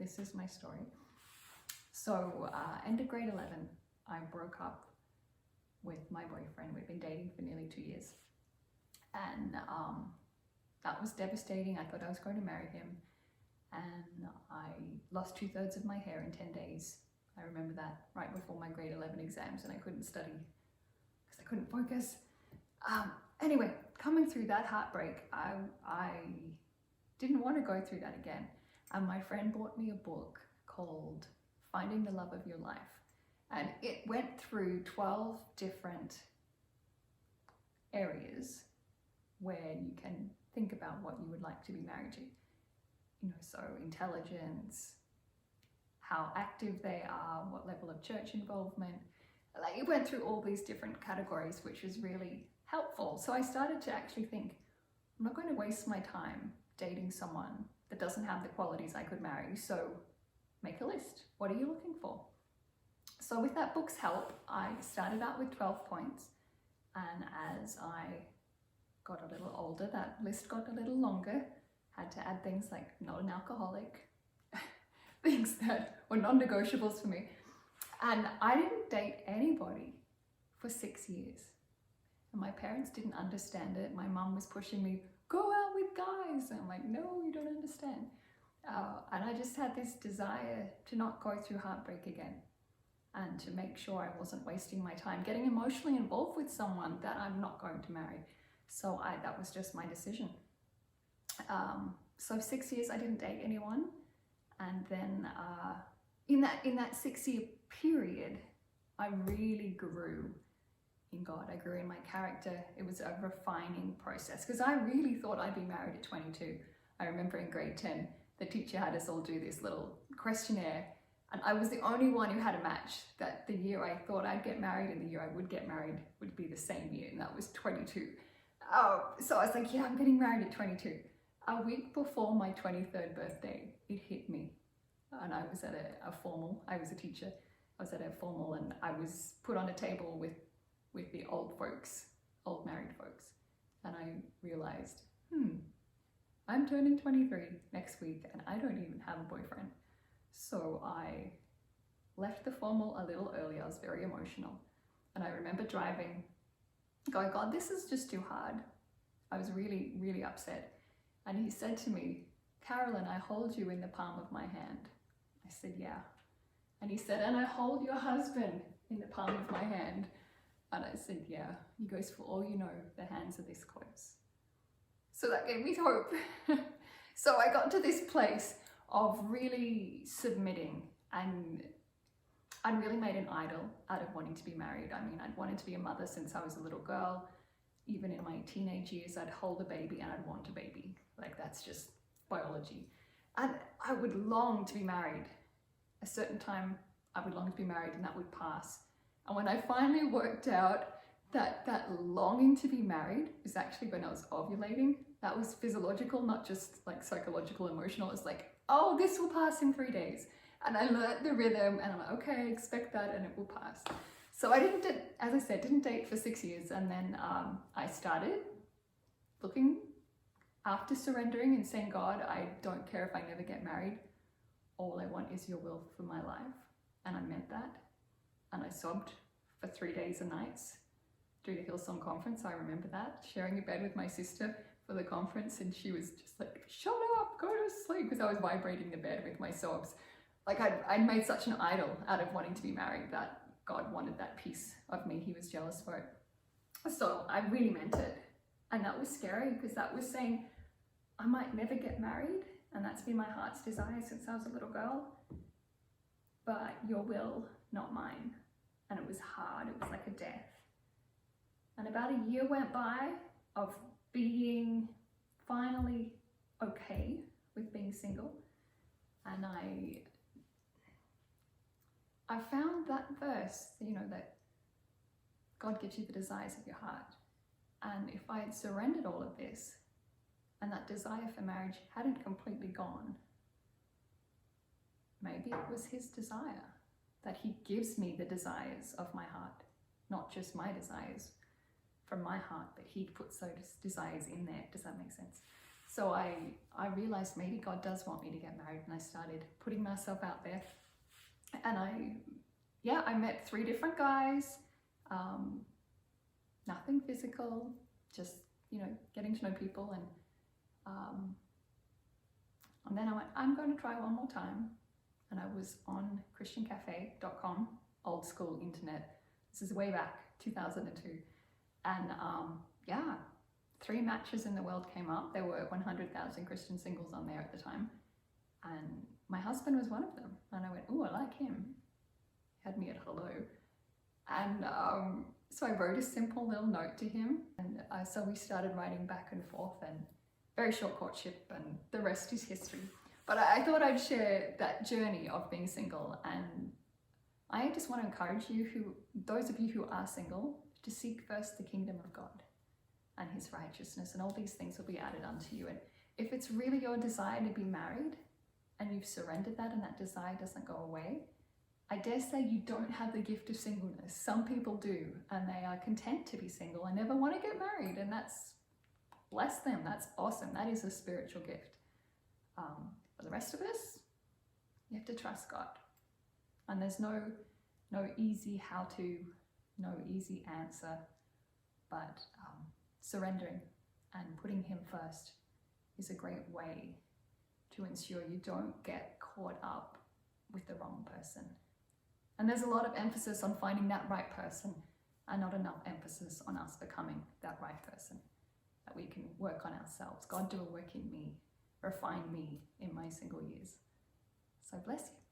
this is my story. So end of grade 11, I broke up with my boyfriend. We'd been dating for nearly 2 years. And that was devastating. I thought I was going to marry him. And I lost 2/3 of my hair in 10 days. I remember that right before my grade 11 exams, and I couldn't study because I couldn't focus. Anyway, coming through that heartbreak, I didn't want to go through that again. And my friend bought me a book called Finding the Love of Your Life. And it went through 12 different areas where you can think about what you would like to be married to. You know, so intelligence, how active they are, what level of church involvement. Like, it went through all these different categories, which was really helpful. So I started to actually think, I'm not going to waste my time dating someone that doesn't have the qualities I could marry. So make a list. What are you looking for? So with that book's help, I started out with 12 points. And as I got a little older, that list got a little longer. Had to add things like not an alcoholic, things that were non-negotiables for me. And I didn't date anybody for 6 years. And my parents didn't understand it. My mum was pushing me, go out with guys. And I'm like, no, you don't understand. And I just had this desire to not go through heartbreak again and to make sure I wasn't wasting my time getting emotionally involved with someone that I'm not going to marry. So that was just my decision. So 6 years I didn't date anyone. And then in that 6-year period, I really grew in God. I grew in my character. It was a refining process because I really thought I'd be married at 22. I remember in grade 10, the teacher had us all do this little questionnaire, and I was the only one who had a match. That the year I thought I'd get married and the year I would get married would be the same year, and that was 22. So I was like, yeah, I'm getting married at 22. A week before my 23rd birthday, it hit me. And I was at a formal, I was a teacher, I was at a formal, and I was put on a table with the old folks, old married folks. And I realized, I'm turning 23 next week and I don't even have a boyfriend. So I left the formal a little early. I was very emotional. And I remember driving, going, God, this is just too hard. I was really, really upset. And he said to me, Carolyn, I hold you in the palm of my hand. I said, yeah. And he said, and I hold your husband in the palm of my hand. And I said, yeah. He goes, for all you know, the hands are this close. So that gave me hope. So I got to this place of really submitting, and I really made an idol out of wanting to be married. I mean, I'd wanted to be a mother since I was a little girl. Even in my teenage years, I'd hold a baby and I'd want a baby. Like, that's just biology. And I would long to be married. A certain time, I would long to be married, and that would pass. And when I finally worked out that longing to be married was actually when I was ovulating. That was physiological, not just like psychological, emotional. It's like, oh, this will pass in 3 days. And I learned the rhythm, and I'm like, okay, expect that, and it will pass. So I didn't, as I said, didn't date for 6 years. And then I started looking, after surrendering and saying, God, I don't care if I never get married. All I want is your will for my life. And I meant that. And I sobbed for 3 days and nights through the Hillsong conference. I remember that, sharing a bed with my sister for the conference. And she was just like, shut up, go to sleep, because I was vibrating the bed with my sobs. Like, I'd made such an idol out of wanting to be married that God wanted that piece of me. He was jealous for it. So I really meant it. And that was scary, because that was saying I might never get married. And that's been my heart's desire since I was a little girl. But your will, not mine. And it was hard. It was like a death. And about a year went by of being finally okay with being single. And I found that verse, you know, that God gives you the desires of your heart. And if I had surrendered all of this, and that desire for marriage hadn't completely gone, maybe it was his desire, that he gives me the desires of my heart, not just my desires from my heart, but he puts those desires in there. Does that make sense? So I realized maybe God does want me to get married, and I started putting myself out there. And I met 3 different guys, nothing physical, just, getting to know people. And then I went, I'm going to try one more time. And I was on christiancafe.com, old school internet. This is way back, 2002. And 3 matches in the world came up. There were 100,000 Christian singles on there at the time. And my husband was one of them. And I went, oh, I like him. He had me at hello. And so I wrote a simple little note to him. And so we started writing back and forth, and very short courtship, and the rest is history. But I thought I'd share that journey of being single. And I just want to encourage you, those of you who are single, to seek first the kingdom of God and his righteousness, and all these things will be added unto you. And if it's really your desire to be married, and you've surrendered that, and that desire doesn't go away, I dare say you don't have the gift of singleness. Some people do, and they are content to be single and never want to get married, and that's, bless them, that's awesome. That is a spiritual gift. For the rest of us, you have to trust God. And there's no easy how-to, no easy answer, but surrendering and putting him first is a great way to ensure you don't get caught up with the wrong person. And there's a lot of emphasis on finding that right person, and not enough emphasis on us becoming that right person, that we can work on ourselves. God, do a work in me, refine me in my single years. So bless you.